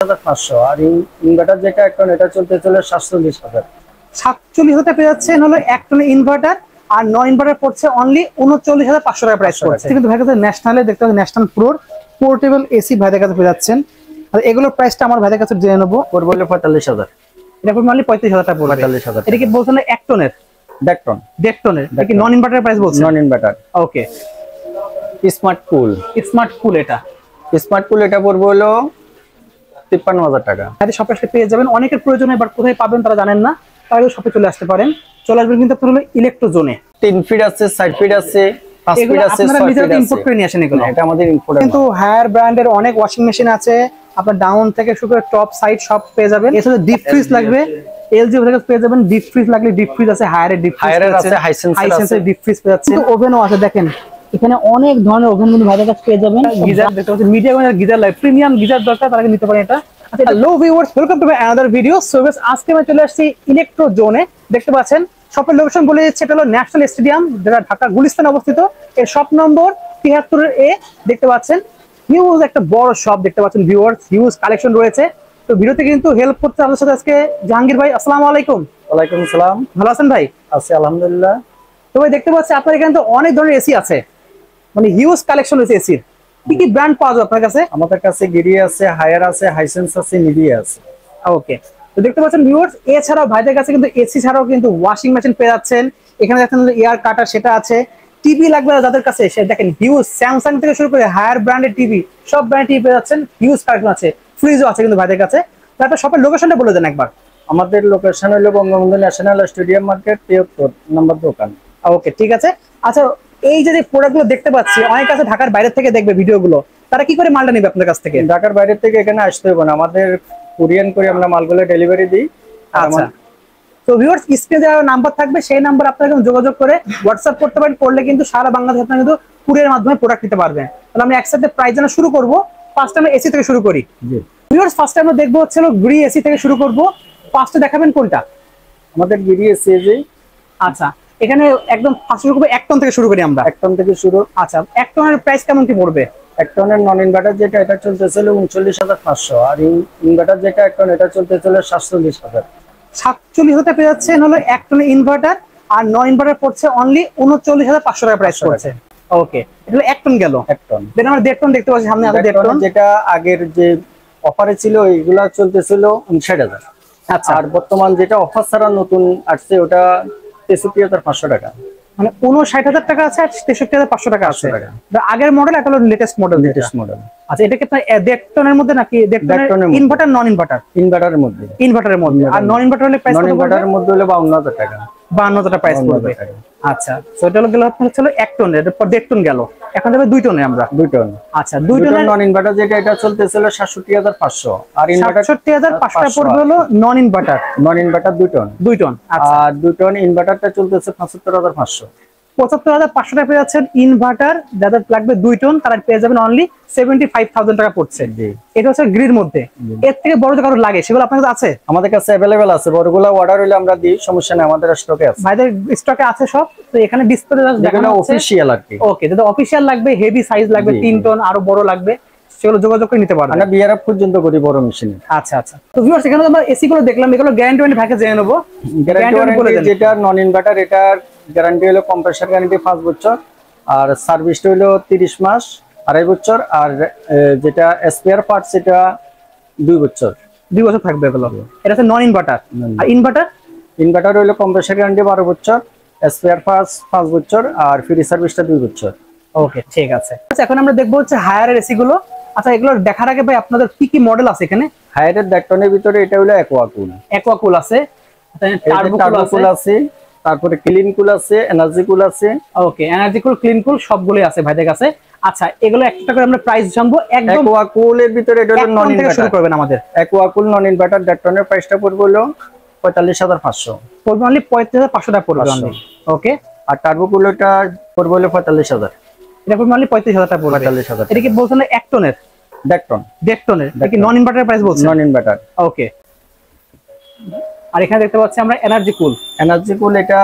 39,500 আর inverter যেটা এক ton এটা চলছে 47,000। 47,000 পেয়ে যাচ্ছেন হলো এক টনের ইনভার্টার, আর নন ইনভার্টার পড়ছে অনলি 39,500 টাকা প্রাইস পড়ছে। কিন্তু ভাইয়ের কাছে ন্যাশনালে দেখতে পাচ্ছেন, ন্যাশনাল প্রোর পোর্টেবল এসি ভাইদের কাছে পেয়ে যাচ্ছেন। আর এগুলোর প্রাইসটা আমার ভাইদের কাছে জেনে নেবো। পড়বে হলো 45,000। এটা পড়বে অনলি 35,000 টাকা পড়বে। 45,000। এটা কি বলছেন এক টনের? দেড় টনের। এটা কি নন ইনভার্টার প্রাইস বলছেন? নন ইনভার্টার। ওকে। স্মার্ট কুল এটা পড়বে হলো 53,000 টাকা। শপে আসলে পেয়ে যাবেন। অনেকের প্রয়োজন হয় বাট কোথায় পাবেন তারা জানেন না, তাহলে শপে চলে আসতে পারেন। চলে আসবেন কিন্তু আপনার হলো ইলেকট্রো জোনে। 3 ফিট আছে, 4 ফিট আছে, 5 ফিট আছে, 6 ফিট আছে। ইম্পোর্ট করে নিয়ে আসেন এগুলো? এটা আমাদের ইম্পোর্ট। কিন্তু হায়ার ব্র্যান্ডের অনেক ওয়াশিং মেশিন আছে, আপনার ডাউন থেকে শুরু করে টপ সাইড সব পেয়ে যাবেন। এছাড়া ডিপ ফ্রিজ লাগবে এলজি থেকে পেয়ে যাবেন। ডিপ ফ্রিজ লাগলে ডিপ ফ্রিজ আছে, হায়ারের ডিপ ফ্রিজ আছে, হাইসেন্সের ডিপ ফ্রিজ পেয়ে যাচ্ছে। ওভেনও আছে, দেখেন এখানে অনেক ধরনের ওভেন কিন্তু ভাইদের কাছে পেয়ে যাবেন। গিজার দেখতে পাচ্ছেন, মিডিয়াম গিজার লাগে, প্রিমিয়াম গিজার দরকার তারা নিতে পারেন এটা। Hello viewers, welcome to my another video. So guys, আজকে আমি চলে আসছি ইলেকট্রো জোনে। দেখতে পাচ্ছেন শপের লোকেশন বলে দিচ্ছে, এটা হলো ন্যাশনাল স্টেডিয়াম, যেটা ঢাকা গুলিস্তানে অবস্থিত। এর শপ নম্বর 73A। দেখতে পাচ্ছেন হিউজ একটা বড় শপ দেখতে পাচ্ছেন ভিউয়ার্স, হিউজ কালেকশন রয়েছে। তো ভিডিওতে কিন্তু হেল্প করতে আমাদের সাথে আজকে জাহাঙ্গীর ভাই। আসসালামু আলাইকুম। ওয়ালাইকুম আসসালাম। ভালো আছেন ভাই? আছি আলহামদুলিল্লাহ। তো ভাই দেখতে পাচ্ছি আপনার এখানে তো অনেক ধরনের এসি আছে, মানে হিউজ কালেকশন রয়েছে এসির। কি কি ব্র্যান্ড পাওয়া যায় আপনার কাছে? আমাদের কাছে গিরি আছে, হায়ার আছে, হাইসেন্স আছে, নিভিয়া আছে। ওকে। তো দেখতে পাচ্ছেন ভিউয়ার্স, এছাড়াও ভাইদের কাছে কিন্তু এসি ছাড়াও কিন্তু ওয়াশিং মেশিন পেয়ে যাচ্ছেন। এখানে দেখেন এয়ার কাটার সেটা আছে। টিভি লাগবে যাদের কাছে সে দেখেন হিউজ স্যামসাং থেকে শুরু করে হায়ার ব্র্যান্ডের টিভি, সব ব্র্যান্ড টিভি পেয়ে যাচ্ছেন। হিউজ কালেকশন আছে, ফ্রিজও আছে কিন্তু ভাইদের কাছে। তারপর শপের লোকেশনটা বলে দেন একবার। আমাদের লোকেশন হলো বঙ্গবন্ধু ন্যাশনাল স্টেডিয়াম মার্কেট 73 নম্বর দোকান। ওকে, ঠিক আছে। আচ্ছা, এই যে প্রোডাক্টগুলো দেখতে পাচ্ছি, অনেক আছে ঢাকার বাইরে থেকে দেখবে ভিডিওগুলো, তারা কি করে মালটা নেবে আপনার কাছ থেকে? ঢাকার বাইরে থেকে এখানে আসতে হবে না, আমাদের কুরিয়ার করে আমরা মালগুলো ডেলিভারি দিই। আচ্ছা। তো ভিউয়ার্স, স্ক্রিনে দেওয়া নাম্বার থাকবে, সেই নাম্বার আপনারা যোগাযোগ করে হোয়াটসঅ্যাপ করতে পারেন। করলে কিন্তু সারা বাংলাদেশে আপনারা কিন্তু কুরিয়ারের মাধ্যমে প্রোডাক্ট নিতে পারবেন। তাহলে আমি একসাথে প্রাইস জানা শুরু করব। ফার্স্ট আমরা এসি থেকে শুরু করি। জি ভিউয়ার্স, ফার্স্ট আমরা দেখবো হচ্ছে গ্রি এসি থেকে শুরু করব। ফার্স্টে দেখাবেন কোনটা? আমাদের গিরি এসি। আচ্ছা, এখানে একদম ফার্স্ট শুরু করব 1 টন থেকে শুরু করি আমরা। 1 টন থেকে শুরু। আচ্ছা, 1 টনের প্রাইস কেমন কি পড়বে? 1 টনের নন ইনভার্টার যেটা এটা চলতেছিল 39,500 আর ইনভার্টার যেটা 1 টন এটা চলতেছিল 47,000। 47,000 পেয়ে যাচ্ছেন হলো 1 টনের ইনভার্টার, আর নন ইনভার্টার পড়ছে অনলি 39,500 টাকা প্রাইস পড়ছে। ওকে, এটা হলো 1 টন গেল। 1 টন। দেন আমরা 1.5 টন দেখতে পাচ্ছি সামনে। 1.5 টন যেটা আগের যে অফারে ছিল এগুলা চলতেছিল 59,000। আচ্ছা, আর বর্তমান যেটা অফার ছাড়া নতুন আসছে ওটা 63,500 টাকা। মানে 59,000 টাকা আছে আর 63,500 টাকা আছে। আগের মডেল, এটা হলো লেটেস্ট মডেল। আচ্ছা, এটা কি আপনার 1.5 টনের মধ্যে নাকি 1.5 টনের ইনভার্টার নন ইনভার্টার? ইনভার্টারের মধ্যে। আর নন ইনভার্টার হলে প্রাইস কত? নন ইনভার্টারের মধ্যে হলো 52,000 টাকা। 52,000 টাকা প্রাইস পড়বে। আচ্ছা, সো এটা হলো গেল আপনার হলো 1 টন, এর পর 1.5 টন গেল। এখন যাবে 2 টনে আমরা। 2 টন। আচ্ছা, 2 টনের নন ইনভার্টার যেটা এটা চলতেছিল 67,500 আর ইনভার্টার 67,500 পড়বে হলো নন ইনভার্টার। 2 টন। 2 টন। আচ্ছা, আর 2 টন ইনভার্টারটা চলতেছে 75,500। 75,500 টাকা পেয়ে যাচ্ছেন ইনভার্টার। যাদের লাগবে 2 টন তারা পেয়ে যাবেন অনলি 75,000 টাকা পড়ছে। এটা হচ্ছে গ্রির মধ্যে। এর থেকে বড় যে কারো লাগে সেগুলো আপনার কাছে আছে? আমাদের কাছে अवेलेबल আছে, বড়গুলো অর্ডার হইলে আমরা দিই, সমস্যা নেই, আমাদের স্টকে আছে। ভাইদের স্টকে আছে সব। তো এখানে ডিসপ্লে দেখানো হচ্ছে অফিশিয়াল আর কি। ওকে, যদি অফিশিয়াল লাগবে, হেভি সাইজ লাগবে, 3 টন আরো বড় লাগবে, সেগুলো যোগাযোগ করে নিতে পারবেন। আমরা বিআরএফ পর্যন্ত করি বড় মেশিন। আচ্ছা আচ্ছা। তো ভিউয়ার্স, এখানে আমরা এসি গুলো দেখলাম, এগুলো গ্যারান্টি ওয়ারেন্টি ভাগে জেনে নেব। গ্যারান্টি যেটা নন ইনভার্টার এটার গ্যারান্টি হলো কম্প্রেসার গ্যারান্টি 5 বছর, আর সার্ভিসটা হলো 30 মাস 2.5 বছর, আর যেটা স্পেয়ার পার্টস এটা 2 বছর। 2 বছর থাকবে এগুলো। এটা হচ্ছে নন ইনভার্টার। আর ইনভার্টার হলো কম্প্রেসার গ্যারান্টি 12 বছর, স্পেয়ার পার্টস 5 বছর, আর ফ্রি সার্ভিসটা 2 বছর। ওকে, ঠিক আছে। আচ্ছা, এখন আমরা দেখবো হচ্ছে হায়ারের এসি গুলো। আচ্ছা, এগুলো দেখার আগে ভাই আপনাদের কি কি মডেল আছে এখানে? হায়ারের 1 টনের ভিতরে এটা হলো অ্যাকোয়া কুল আছে, টার্বো কুল আছে, তারপরে ক্লিন কুল আছে, এনার্জি কুল আছে। ওকে, এনার্জি কুল, ক্লিন কুল সবগুলোই আছে ভাইদের কাছে। আচ্ছা, এগুলো একটা করে আমরা প্রাইস জানবো। একদম অ্যাকোয়া কুলের ভিতরে এটা হলো নন ইনভার্টার শুরু করবেন আমাদের। অ্যাকোয়া কুল নন ইনভার্টার 1 টনের প্রাইসটা পড়বে হলো 45,500। পড়বে অনলি 45,500 টাকা পড়বে অনলি। ওকে, আর টার্বো কুল এটা পড়বে হলো 45,000। এটা পড়বে অনলি 35,000 টাকা পড়বে। 45,000। এটা কি বলছেন 1 টনের? 1 টন। 1.5 টনের। এটা কি নন ইনভার্টার প্রাইস বলছেন? নন ইনভার্টার। ওকে। আর এখানে দেখতে পাচ্ছি আমরা এনার্জি কুল এটা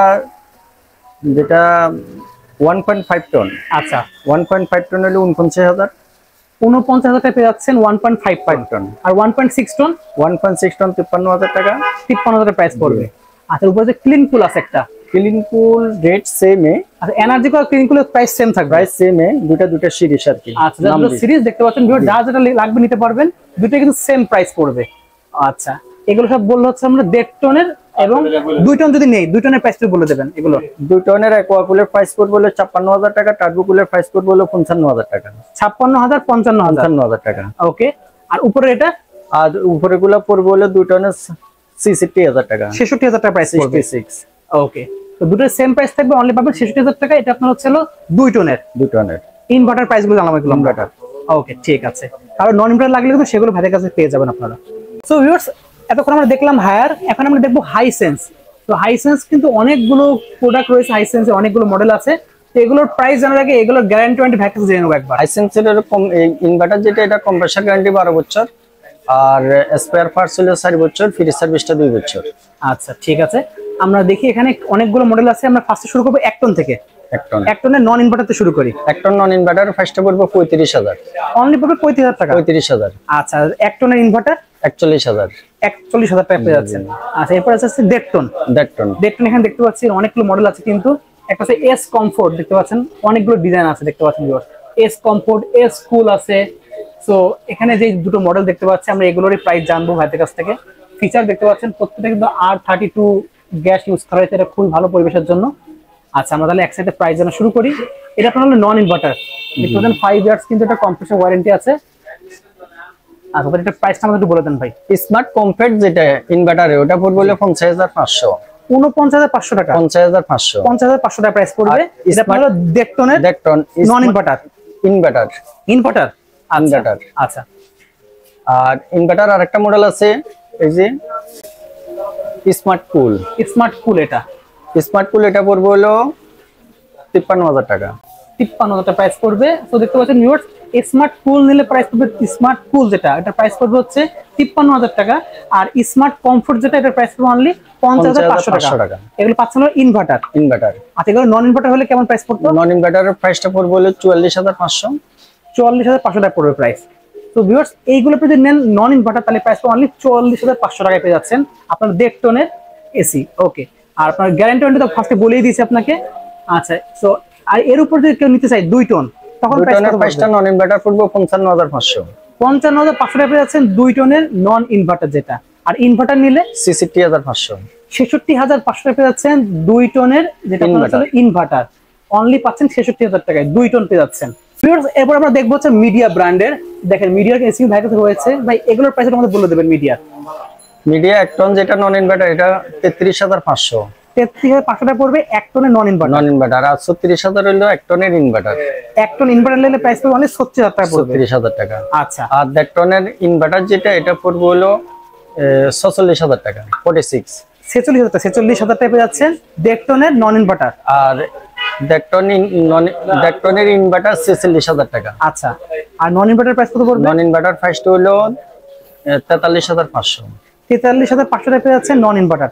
যেটা 1.5 টন। আচ্ছা, 1.5 টন হলো 49,000। 49,000 টাকা পেয়ে যাচ্ছেন 1.55 টন। আর 1.6 টন 1.6 টন 53,000 টাকা, 53,000 টাকা প্রাইস পড়বে। আচ্ছা, উপরে যে ক্লিন কুল আছে একটা, ক্লিন কুল রেট সেম এ। আচ্ছা, এনার্জি কল ক্লিন কুলের প্রাইস সেম থাকবে, প্রাইস সেম এ, দুটো সিরিজ আর কি। আচ্ছা, দুটো সিরিজ দেখতে পাচ্ছেন, যা যেটা লাগবে নিতে পারবেন, দুটোই কিন্তু সেম প্রাইস পড়বে। আচ্ছা, এগুলো সব বললো হচ্ছে আমরা 1.5 টনের এবং 2 টন যদি নেই 2 টনের প্রাইস বলে দেবেন। এগুলো 2 টনের অ্যাকোয়া কুলের প্রাইস পড়বে হলো 56,000 টাকা, টার্বো কুলের প্রাইস পড়বে হলো 55,000 টাকা। 56,000 55,000 টাকা। ওকে। আর উপরে এটা, আর উপরে গুলো পড়বে হলো 2 টনের 66,000 টাকা, 66,000 টাকা প্রাইস পড়বে। 66। ওকে, তো দুটোর সেম প্রাইস থাকবে, অনলি পাবেন 66,000 টাকা। এটা আপনার হচ্ছে 2 টনের। ইনভার্টার প্রাইস গুলো জানাবো এগুলো ইনভার্টার। ওকে, ঠিক আছে। কারণ নন ইনভার্টার লাগলে কিন্তু সেগুলো ভাইদের কাছে পেয়ে যাবেন আপনারা। সো ভিউয়ার্স, এতক্ষণ আমরা দেখলাম হায়ার, এখন আমরা দেখবো হাইসেন্স। তো হাইসেন্স কিন্তু অনেকগুলো প্রোডাক্ট রয়েছে, হাইসেন্সে অনেকগুলো মডেল আছে। তো এগুলোর প্রাইস জানার আগে এগুলোর গ্যারান্টি ওয়ারেন্টি ভ্যাকেন্সি জেনে নেবো একবার। হাইসেন্সের এরকম ইনভার্টার যেটা, এটা কম্প্রেসার গ্যারান্টি 12 বছর, আর স্পেয়ার পার্টস হলো 4 বছর, ফ্রি সার্ভিসটা 2 বছর। আচ্ছা, ঠিক আছে। আমরা দেখি এখানে অনেকগুলো মডেল আছে। আমরা ফার্স্টে শুরু করবো 1 টন থেকে। 1 টনের নন ইনভার্টার শুরু করি। 1 টন নন ইনভার্টার ফার্স্টে পড়বে 35,000, অনলি পড়বে 35,000 টাকা। 35,000। আচ্ছা, 1 টনের ইনভার্টার 41,000, 41,000 টাকা পেয়ে যাচ্ছেন। আচ্ছা, এরপর আছে 1.5 টন। 1.5 টন এখানে দেখতে পাচ্ছি অনেকগুলো মডেল আছে, কিন্তু একটা আছে এস কমফোর্ট, দেখতে পাচ্ছেন অনেকগুলো ডিজাইন আছে, দেখতে পাচ্ছেন এস কমফোর্ট, এস কুল আছে। সো এখানে যে দুটো মডেল দেখতে পাচ্ছি আমরা, এগুলোরই প্রাইস জানবো ভাইদের কাছ থেকে। ফিচার দেখতে পাচ্ছেন প্রত্যেকটা কিন্তু R32 গ্যাস ইউজ করা হয়েছে, এটা খুবই ভালো পরিবেশের জন্য। আচ্ছা, আমরা তাহলে একসাথে প্রাইস জানা শুরু করি। এটা আপনার হলো নন ইনভার্টার, দেখতে পাচ্ছেন 5 ইয়ার্স কিন্তু এটা কম্প্রেসর ওয়ারেন্টি আছে। আচ্ছা, এটা প্রাইসটা আমাকে একটু বলে দেন ভাই। স্মার্ট কমফর্ট যেটা ইনভার্টারে, ওটা পড়বে হলো 50,500, 49,500 টাকা। 50,500, 50,500 টাকা প্রাইস পড়বে। এটা আপনার হলো 1.5 টনের নন ইনভার্টার। ইনভার্টার। আচ্ছা, আর ইনভার্টার আরেকটা মডেল আছে, এই যে স্মার্ট কুল। এটা স্মার্ট কুল, এটা পড়বে হলো 53,000 টাকা। 53,000 টাকা প্রাইস পড়বে। তো দেখতে পাচ্ছেন ভিউয়ার্স, স্মার্ট কুল নিলে প্রাইস পড়বে, স্মার্ট কুল যেটা, এটা প্রাইস পড়বে হচ্ছে 53,000 টাকা। আর স্মার্ট কমফোর্ট যেটা, এটা প্রাইস পড়বে অনলি 50,500 টাকা। এগুলো পাচ্ছেন ইনভার্টার। আচ্ছা, এগুলো নন ইনভার্টার হলে কেমন প্রাইস পড়তো? নন ইনভার্টারের প্রাইসটা পড়বে হলো 44,500, 44,500 টাকা পড়বে প্রাইস। তো ভিউয়ার্স, এইগুলো যদি নেন নন ইনভার্টার, তাহলে প্রাইস অনলি 44,500 টাকায় পেয়ে যাচ্ছেন আপনার 1.5 টনের এসি। ওকে, আর আপনার গ্যারান্টি ওয়ারেন্টি তো ফার্স্টে বলেই দিয়েছি আপনাকে। আচ্ছা, সো আর এর উপর যদি কেউ নিতে চাই 2 টন, তখন প্রাইসটা নন ইনভার্টার পড়বে 55,500, 55,500 টাকা পেয়ে যাচ্ছেন 2 টনের নন ইনভার্টার যেটা। আর ইনভার্টার নিলে 66,500, 66,500 টাকা পেয়ে যাচ্ছেন 2 টনের যেটা ইনভার্টার। অনলি পাচ্ছেন 66,000 টাকায় 2 টন পেয়ে যাচ্ছেন। এরপর আমরা দেখবো হচ্ছে মিডিয়া ব্র্যান্ডের। দেখেন মিডিয়ার এসি ভাই কাছে রয়েছে, ভাই এগুলোর প্রাইস আমাদের বলে দেবেন। মিডিয়া 1 টন যেটা নন ইনভার্টার, এটা 33,500, 33,500 টাকা পড়বে 1 টনের নন ইনভার্টার। আর 36,000 হলো 1 টনের ইনভার্টার। 1 টন ইনভার্টার নিলে প্রাইস পড়বে অনলি 36,000 টাকা পড়বে। 36,000 টাকা। আচ্ছা, আর 1 টনের ইনভার্টার যেটা, এটা পড়বে হলো 46,000 টাকা, 46,000 টাকা। 46,000 টাকা পেয়ে যাচ্ছেন 1.5 টনের নন ইনভার্টার। আর 1 টনের ইনভার্টার 46,000 টাকা। আচ্ছা, আর নন ইনভার্টার প্রাইস কত পড়বে? নন ইনভার্টার প্রাইসটা হলো 43,500, 43,500 টাকা পেয়ে যাচ্ছেন নন ইনভার্টার।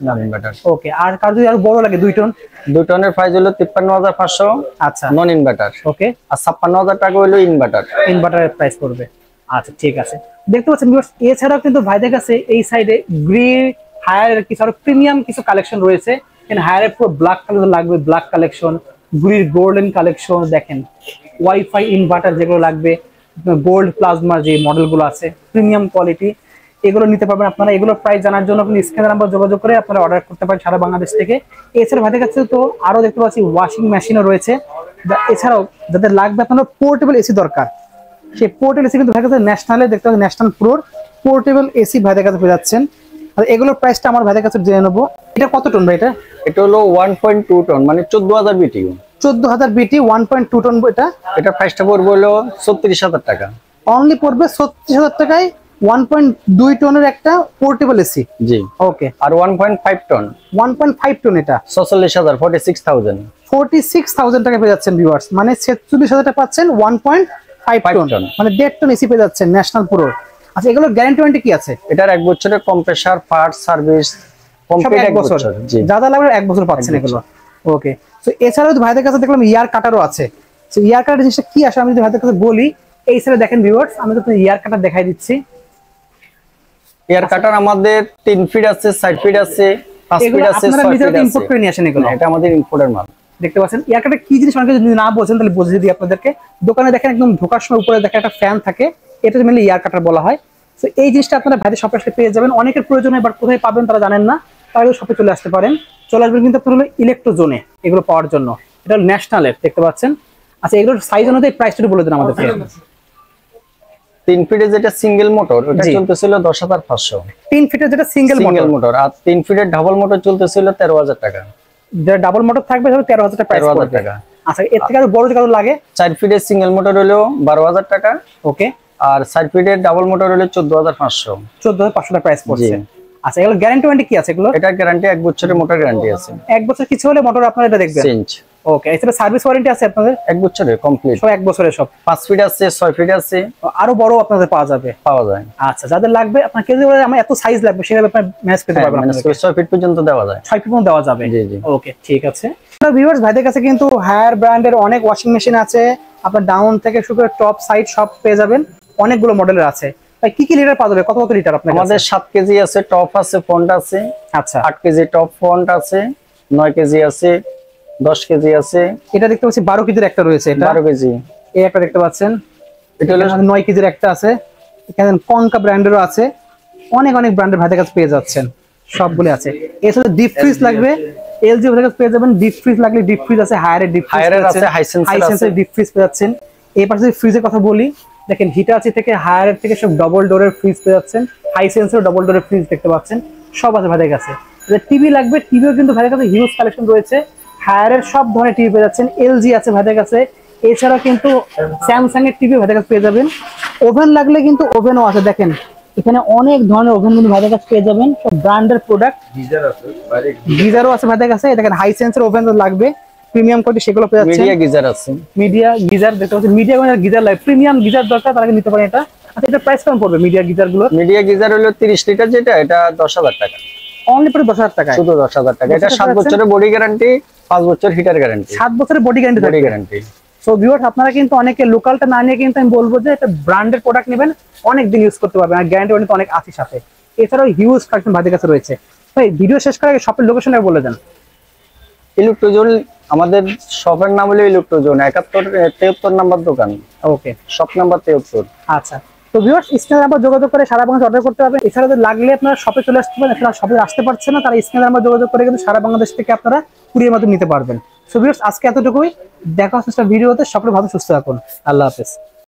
ওকে, আর কার যদি আরো বড় লাগে 2 টন? 2 টনের প্রাইস হলো 53,500। আচ্ছা, নন ইনভার্টার। ওকে, আর 56,000 টাকা হলো ইনভার্টারের প্রাইস পড়বে। আচ্ছা, ঠিক আছে। দেখতে পাচ্ছেন ভিউয়ার্স, এছাড়াও কিন্তু ভাইদের কাছে এই সাইডে গ্রিল হায়ার কিছু আরো প্রিমিয়াম কিছু কালেকশন রয়েছে। এখানে হায়ারের পুরো ব্ল্যাক কালার লাগবে, black collection, grill golden collection. দেখেন ওয়াইফাই ইনভার্টার যেগুলো লাগবে, গোল্ড প্লাজমা যে মডেলগুলো আছে, প্রিমিয়াম কোয়ালিটি, এগুলো নিতে পারবেন আপনারা। এগুলোর প্রাইস জানার জন্য আপনি স্ক্রিনের নাম্বার যোগাযোগ করে আপনারা অর্ডার করতে পারেন সারা বাংলাদেশ থেকে। এছাড়া ভাইদের কাছে তো আরো দেখতে পাচ্ছি ওয়াশিং মেশিনও রয়েছে। এছাড়াও যাদের লাগবে আপনার পোর্টেবল এসি দরকার, সেই পোর্টেবল এসি কিন্তু ভাইদের কাছে ন্যাশনালে দেখতে পাচ্ছেন, ন্যাশনাল প্রোর পোর্টেবল এসি ভাইদের কাছে পেয়ে যাচ্ছেন। আর এগুলোর প্রাইসটা আমার ভাইদের কাছে জেনে নেবো। এটা কত টন ভাই? এটা হলো 1.2 টন, মানে 14,000 বিটিইউ। 14,000 বিটি 1.2 টন। এটা প্রাইসটা পড়বে হলো 36,000 টাকা। অনলি পড়বে 36,000 টাকায় 1.2 টনের একটা পোর্টেবল এসি। জি, ওকে। আর 1.5 টন, 1.5 টন এটা 46,000, 46,000 টাকা পেয়ে যাচ্ছেন ভিউয়ার্স। মানে 46,000 টাকা পাচ্ছেন 1.5 টন, মানে 1.5 টন এসি পেয়ে যাচ্ছেন ন্যাশনাল প্রো। আচ্ছা, এগুলোর গ্যারান্টি ওয়ারেন্টি কি আছে? এটার 1 বছরের কম্প্রেসার পার্টস সার্ভিস কমপ্লিট 1 বছর। জি, দাদা লাগবে 1 বছর পাচ্ছেন এগুলো। ওকে, তো এছাড়াও ভাইদের কাছে দেখলাম ইয়ার কাটারও আছে। তো ইয়ার কাটার জিনিসটা কি আসে আমি যদি ভাইদের কাছে বলি, এই সাইডে দেখেন ভিউয়ার্স, আমি তো ইয়ার কাটার দেখাই দিচ্ছি। এয়ার কাটার আমাদের 3 ফিট আছে, 4 ফিট আছে, 5 ফিট আছে, 6 ফিট আছে। ইম্পোর্ট করে নিয়ে আসেন এগুলো? এটা আমাদের ইম্পোর্টের মাল। দেখতে পাচ্ছেন এয়ার কাটার কি জিনিস অনেকে যদি না বোঝেন তাহলে বুঝিয়ে দিই আপনাদেরকে। দোকানে দেখেন একদম ঢোকার সময় উপরে দেখেন একটা ফ্যান থাকে, এটা মেনলি এয়ার কাটার বলা হয়। তো এই জিনিসটা আপনারা ভাইদের শপে আসলে পেয়ে যাবেন। অনেকের প্রয়োজন হয় বাট কোথায় পাবেন তারা জানেন না, তাহলে শপে চলে আসতে পারেন। চলে আসবেন কিন্তু আপনার হলো ইলেকট্রো জোনে এগুলো পাওয়ার জন্য। এটা ন্যাশনালের, দেখতে পাচ্ছেন। আচ্ছা, এগুলোর সাইজ অনুযায়ী প্রাইসটা বলে দেন আমাদেরকে। 3 ফিটে যেটা সিঙ্গেল মোটর ওটা চলতেছিল 10,500। 3 ফিটের যেটা সিঙ্গেল মোটর, আর 3 ফিটের ডাবল মোটর চলতেছিল 13,000 টাকা। যেটা ডাবল মোটর থাকবে সেটা 13,000 টাকা প্রাইস পড়বে। আচ্ছা, এর থেকে আরো বড় যে কারো লাগে 4 ফিটের সিঙ্গেল মোটর হলো 12,000 টাকা। ওকে। আর 4 ফিটের ডাবল মোটর হলো 14,500। 14,500 টাকা প্রাইস পড়ছে। আচ্ছা, এগুলো গ্যারান্টি ওয়ারেন্টি কি আছে এগুলো? এটা গ্যারান্টি 1 বছরের মোটর গ্যারান্টি আছে। 1 বছর কিছু হলে মোটর আপনারা এটা দেখবেন। চেঞ্জ। ওকে। এছাড়া সার্ভিস ওয়ারেন্টি আছে আপনাদের? 1 বছরের কমপ্লিট। সব 1 বছরের সব। 5 ফিট আছে, 6 ফিট আছে, আরো বড় আপনাদের পাওয়া যাবে? পাওয়া যায়। আচ্ছা, যাদের লাগবে আপনার কেউ যদি বলে আমার এত সাইজ লাগবে সেভাবে আপনি ম্যানেজ করতে পারবেন। 6 ফিট পর্যন্ত দেওয়া যায়। 6 ফিট পর্যন্ত দেওয়া যাবে। জি জি। ওকে, ঠিক আছে। ভিউয়ার্স, ভাইদের কাছে কিন্তু হায়ার ব্র্যান্ডের অনেক ওয়াশিং মেশিন আছে। আপনার ডাউন থেকে শুরু করে টপ সাইড সব পেয়ে যাবেন। অনেকগুলো মডেলের আছে। ভাই কি কি লিটার পাওয়া যাবে? কত কত লিটার আপনার? আমাদের 7 কেজি আছে, টপ আছে, ফন্ট আছে। আচ্ছা। 8 কেজি টপ ফন্ট আছে, 9 কেজি আছে, 10 কেজি আছে। এটা দেখতে পাচ্ছি 12 কেজির একটা রয়েছে। এটা 12 কেজি। এই একটা দেখতে পাচ্ছেন, এটা হলো 9 কেজির একটা আছে। এখানে কনকা ব্র্যান্ডেরও আছে। অনেক অনেক ব্র্যান্ডের ভাইদের কাছে পেয়ে যাচ্ছেন, সবগুলো আছে। এছাড়া ডিপ ফ্রিজ লাগবে এলজি ভাইদের কাছে পেয়ে যাবেন। ডিপ ফ্রিজ লাগলে ডিপ ফ্রিজ আছে, হায়ারের ডিপ ফ্রিজ আছে, হাইসেন্সের ডিপ ফ্রিজ পেয়ে যাচ্ছেন। এই পাশে যদি ফ্রিজের কথা বলি, দেখেন হিটাচি থেকে হায়ারের থেকে সব ডবল ডোরের ফ্রিজ পেয়ে যাচ্ছেন। হাইসেন্সের ডবল ডোরের ফ্রিজ দেখতে পাচ্ছেন, সব আছে ভাইদের কাছে। টিভি লাগবে, টিভিও কিন্তু ভাইদের কাছে হিউজ কালেকশন রয়েছে। হায়ারের সব ধরনের টিভি পেয়ে যাচ্ছেন। এলজি আছে ভাইদের কাছে। এছাড়া কিন্তু স্যামসাং এর টিভি ভাইদের কাছে পেয়ে যাবেন। ওভেন লাগলে কিন্তু ওভেনও আছে। দেখেন এখানে অনেক ধরনের ওভেন কিন্তু ভাইদের কাছে পেয়ে যাবেন, সব ব্র্যান্ডের প্রোডাক্ট। গিজারও আছে ভাইদের কাছে। দেখেন হাইসেন্সের ওভেন লাগবে, প্রিমিয়াম কোয়ালিটি, সেগুলো পেয়ে যাচ্ছেন। মিডিয়া গিজার আছে। মিডিয়া গিজার দেখতে পাচ্ছেন। মিডিয়া গিজার লাগে, প্রিমিয়াম গিজার দরকার তারা নিতে পারেন এটা। আচ্ছা, এটা প্রাইস কেমন পড়বে মিডিয়া গিজার গুলো? মিডিয়া গিজার হলো 30 লিটার, যেটা এটা 10,000 টাকা। অনলি পড়ে 10,000 টাকা, শুধু 10,000 টাকা। এটা 7 বছরের বডি গ্যারান্টি, 5 বছর হিটার গ্যারান্টি। 7 বছরের বডি গ্যারান্টি। সো ভিউয়ার্স, আপনারা কিন্তু অনেকে লোকালটা না নিয়ে কিন্তু আমি বলবো যে এটা ব্র্যান্ডের প্রোডাক্ট নেবেন, অনেক দিন ইউজ করতে পারবেন। আর গ্যারান্টি ওয়ারেন্টি অনেক আছে সাথে। এছাড়াও হিউজ কালেকশন ভাইদের কাছে রয়েছে। ভাই ভিডিও শেষ করার আগে শপের লোকেশনটা বলে দেন। ইলেকট্রোজোন, আমাদের শপের নাম হলো ইলেকট্রোজোন, 73 নাম্বার দোকান। ওকে, শপ নাম্বার 73। আচ্ছা। তো ভিউয়ার্স, স্ক্রিনে নাম্বার যোগাযোগ করে সারা বাংলাদেশ অর্ডার করতে পারবেন। এছাড়া যদি লাগলে আপনারা শপে চলে আসতে পারেন। এছাড়া শপে আসতে পারছেন না, তারা স্ক্রিনে নাম্বার যোগাযোগ করে কিন্তু সারা বাংলাদেশ থেকে আপনারা কুরিয়ার মাধ্যমে নিতে পারবেন। সো ভিউয়ার্স, আজকে এতটুকুই। দেখা হচ্ছে ভিডিওতে। সকলে ভালো সুস্থ থাকুন। আল্লাহ হাফেজ।